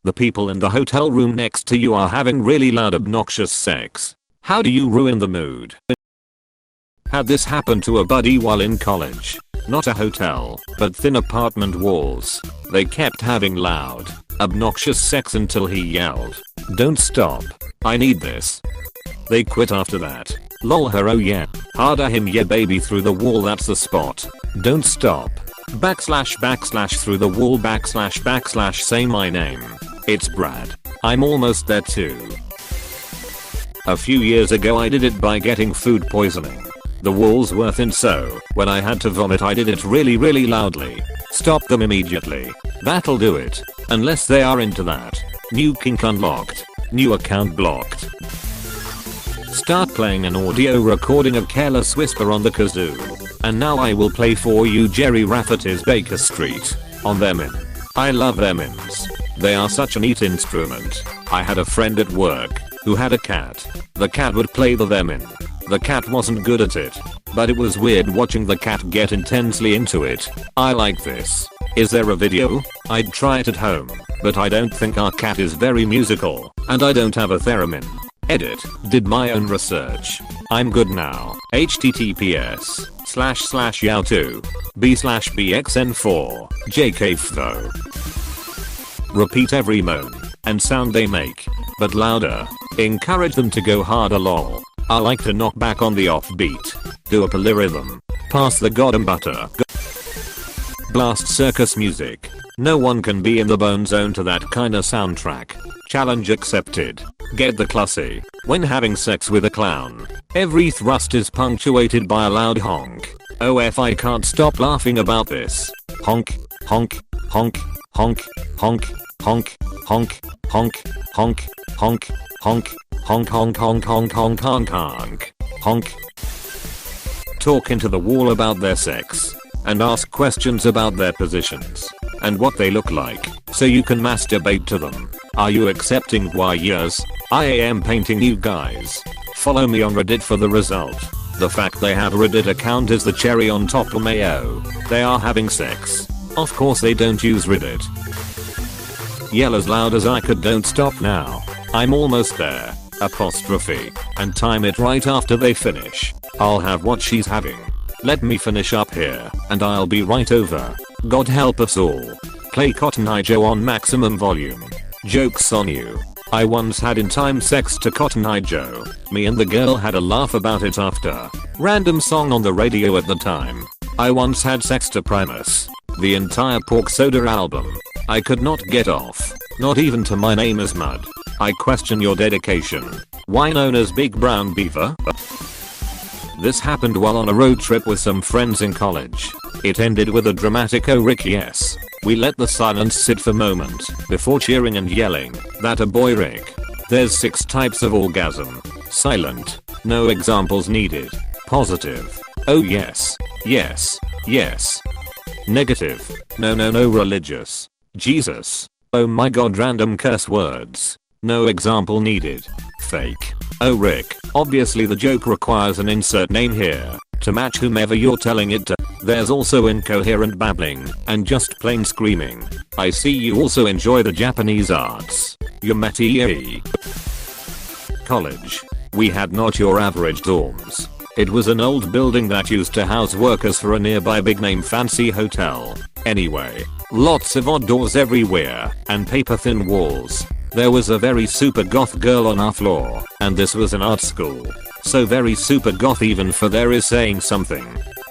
The people in the hotel room next to you are having really loud obnoxious sex. How do you ruin the mood? Had this happen to a buddy while in college. Not a hotel, but thin apartment walls. They kept having loud, obnoxious sex until he yelled, "Don't stop. I need this." They quit after that. Lol her oh yeah. Harder him yeah baby through the wall that's the spot. Don't stop. // through the wall / say my name. It's Brad. I'm almost there too. A few years ago I did it by getting food poisoning. The walls were thin, so when I had to vomit I did it really loudly. Stop them immediately. That'll do it. Unless they are into that. New kink unlocked. New account blocked. Start playing an audio recording of Careless Whisper on the kazoo. And now I will play for you Jerry Rafferty's Baker Street on their min. I love their mins. They are such a neat instrument. I had a friend at work who had a cat. The cat would play the theremin. The cat wasn't good at it, but it was weird watching the cat get intensely into it. I like this. Is there a video? I'd try it at home, but I don't think our cat is very musical, and I don't have a theremin. Edit. Did my own research. I'm good now. https://yow2 b/bxn4 jkftho. Repeat every moan and sound they make, but louder. Encourage them to go harder lol. I like to knock back on the offbeat. Do a polyrhythm. Pass the goddamn butter. Blast circus music. No one can be in the bone zone to that kinda soundtrack. Challenge accepted. Get the classy. When having sex with a clown, every thrust is punctuated by a loud honk. OF I can't stop laughing about this. Honk, honk, honk, honk, honk, honk, honk, honk, honk, honk, honk, honk, honk, honk, honk, honk, honk, honk, honk. Talk into the wall about their sex and ask questions about their positions and what they look like so you can masturbate to them. Are you accepting voyeurs? I am painting you guys. Follow me on Reddit for the result. The fact they have a Reddit account is the cherry on top of mayo. They are having sex. Of course they don't use Reddit. Yell as loud as I could, don't stop now. I'm almost there. Apostrophe. And time it right after they finish. I'll have what she's having. Let me finish up here and I'll be right over. God help us all. Play Cotton Eye Joe on maximum volume. Joke's on you. I once had in-time sex to Cotton Eye Joe. Me and the girl had a laugh about it after. Random song on the radio at the time. I once had sex to Primus. The entire Pork Soda album. I could not get off. Not even to My Name Is Mud. I question your dedication. Why known as Big Brown Beaver? This happened while on a road trip with some friends in college. It ended with a dramatic "oh Rick yes." We let the silence sit for a moment before cheering and yelling, "That a boy Rick." There's 6 types of orgasm. Silent. No examples needed. Positive. Oh yes. Yes. Yes. Negative. No. Religious. Jesus. Oh my god, random curse words. No example needed. Fake. Oh Rick. Obviously the joke requires an insert name here to match whomever you're telling it to. There's also incoherent babbling and just plain screaming. I see you also enjoy the Japanese arts. Yamati. College. We had not your average dorms. It was an old building that used to house workers for a nearby big name fancy hotel. Anyway, lots of odd doors everywhere and paper thin walls. There was a very super goth girl on our floor, and this was an art school. So very super goth even for there is saying something.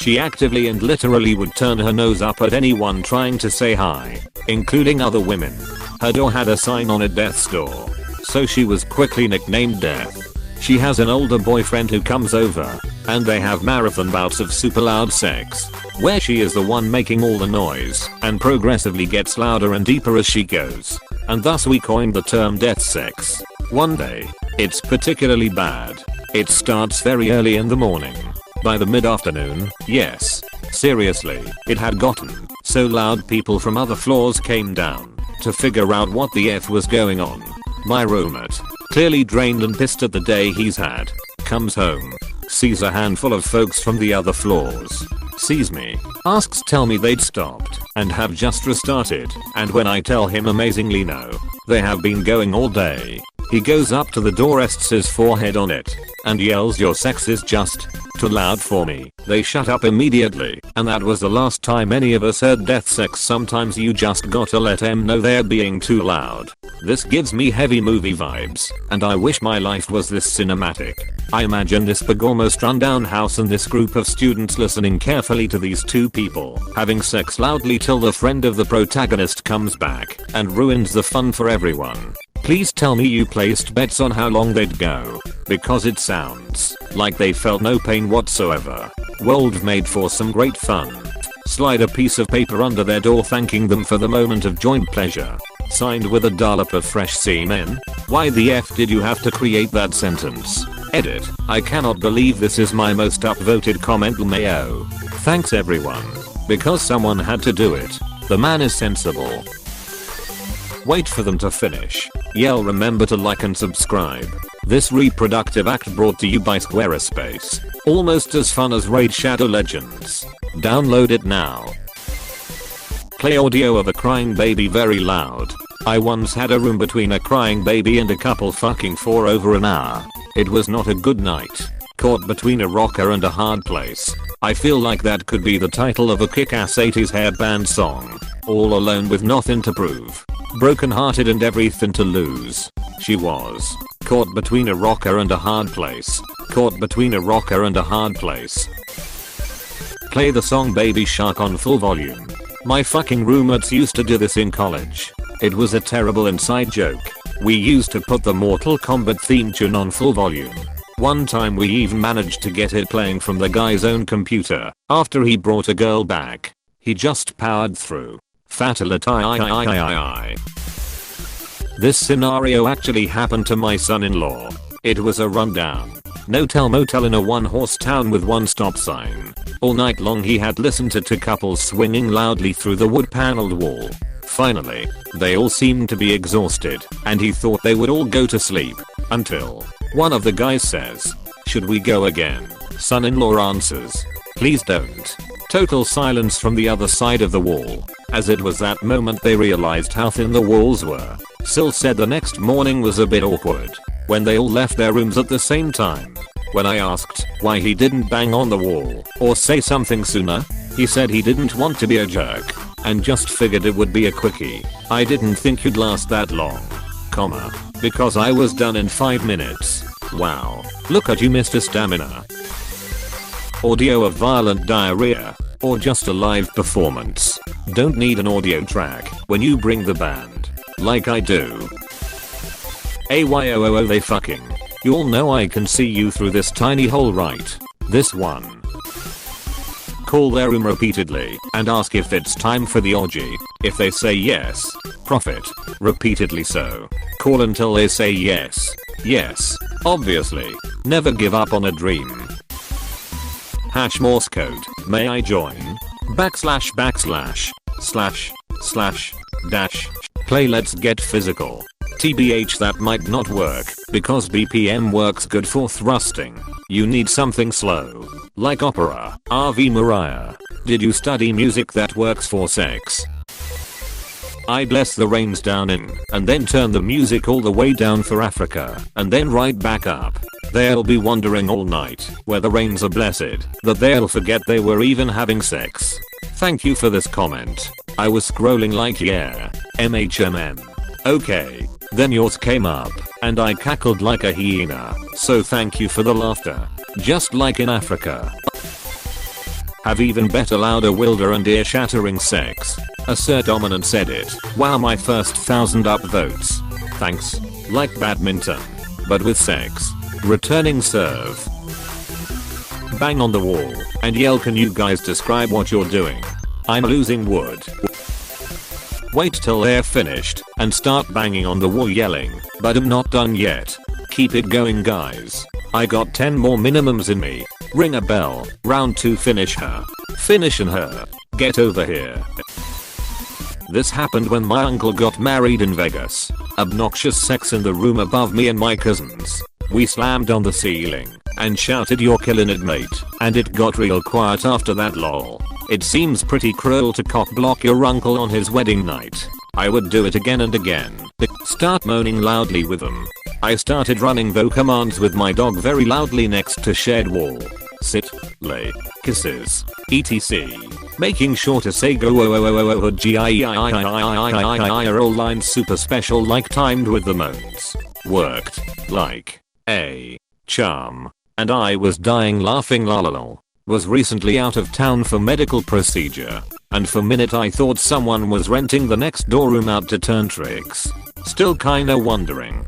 She actively and literally would turn her nose up at anyone trying to say hi, including other women. Her door had a sign on it, Death's Door. So she was quickly nicknamed Death. She has an older boyfriend who comes over, and they have marathon bouts of super loud sex, where she is the one making all the noise, and progressively gets louder and deeper as she goes. And thus we coined the term death sex. One day, it's particularly bad. It starts very early in the morning. By the mid-afternoon, yes, seriously, it had gotten so loud people from other floors came down to figure out what the F was going on. My roommate, clearly drained and pissed at the day he's had, comes home, sees a handful of folks from the other floors, sees me, asks tell me they'd stopped and have just restarted, and when I tell him amazingly no, they have been going all day. He goes up to the door, rests his forehead on it, and yells your sex is just too loud for me. They shut up immediately, and that was the last time any of us heard death sex. Sometimes you just gotta let them know they're being too loud. This gives me heavy movie vibes, and I wish my life was this cinematic. I imagine this big almost rundown house and this group of students listening carefully to these two people having sex loudly till the friend of the protagonist comes back and ruins the fun for everyone. Please tell me you placed bets on how long they'd go, because it sounds like they felt no pain whatsoever. World made for some great fun. Slide a piece of paper under their door thanking them for the moment of joint pleasure. Signed with a dollop of fresh semen. Why the F did you have to create that sentence? Edit. I cannot believe this is my most upvoted comment. Mayo. Thanks everyone. Because someone had to do it. The man is sensible. Wait for them to finish. Yell remember to like and subscribe. This reproductive act brought to you by Squarespace. Almost as fun as Raid Shadow Legends. Download it now. Play audio of a crying baby very loud. I once had a room between a crying baby and a couple fucking for over an hour. It was not a good night. Caught between a rocker and a hard place. I feel like that could be the title of a kick-ass 80s hair band song. All alone with nothing to prove. Broken hearted and everything to lose. She was. Caught between a rocker and a hard place. Caught between a rocker and a hard place. Play the song Baby Shark on full volume. My fucking roommates used to do this in college. It was a terrible inside joke. We used to put the Mortal Kombat theme tune on full volume. One time we even managed to get it playing from the guy's own computer. After he brought a girl back, he just powered through. Fatality. This scenario actually happened to my son-in-law. It was a rundown no-tell motel in a one-horse town with one stop sign. All night long he had listened to two couples swinging loudly through the wood-paneled wall. Finally, they all seemed to be exhausted, and he thought they would all go to sleep, until one of the guys says, "Should we go again?" Son-in-law answers, "Please don't." Total silence from the other side of the wall. As it was that moment they realized how thin the walls were. Sil said the next morning was a bit awkward when they all left their rooms at the same time. When I asked why he didn't bang on the wall or say something sooner, he said he didn't want to be a jerk and just figured it would be a quickie. I didn't think you'd last that long, because I was done in 5 minutes. Wow, look at you Mr. Stamina. Audio of violent diarrhea or just a live performance. Don't need an audio track when you bring the band, like I do. AYOOO they fucking. You all know I can see you through this tiny hole, right? This one. Call their room repeatedly and ask if it's time for the orgy. If they say yes, profit. Repeatedly so. Call until they say yes. Yes. Obviously. Never give up on a dream. Hash Morse code. May I join? // Play Let's Get Physical. TBH that might not work because BPM works good for thrusting. You need something slow. Like opera. RV Mariah. Did you study music that works for sex? I bless the rains down in and then turn the music all the way down for Africa and then right back up. They'll be wondering all night where the rains are blessed that they'll forget they were even having sex. Thank you for this comment. I was scrolling like yeah. MHMM. Okay. Then yours came up, and I cackled like a hyena, so thank you for the laughter. Just like in Africa. Have even better, louder, wilder and ear-shattering sex. Assert dominant said it. Wow, my first 1,000 upvotes. Thanks. Like badminton, but with sex. Returning serve. Bang on the wall, and yell can you guys describe what you're doing? I'm losing wood. Wait till they're finished and start banging on the wall yelling, but I'm not done yet. Keep it going guys. I got 10 more minimums in me. Ring a bell. Round 2 finish her. Finishing her. Get over here. This happened when my uncle got married in Vegas. Obnoxious sex in the room above me and my cousins. We slammed on the ceiling and shouted "You're killing it mate," and it got real quiet after that lol. It seems pretty cruel to cock block your uncle on his wedding night. I would do it again and again. Start moaning loudly with them. I started running though commands with my dog very loudly next to shared wall. Sit, lay, kisses, etc. Making sure to say go are all lines super special like timed with the moans. Worked like a charm. And I was dying laughing lol. Was recently out of town for medical procedure. And for a minute I thought someone was renting the next door room out to turn tricks. Still kinda wondering.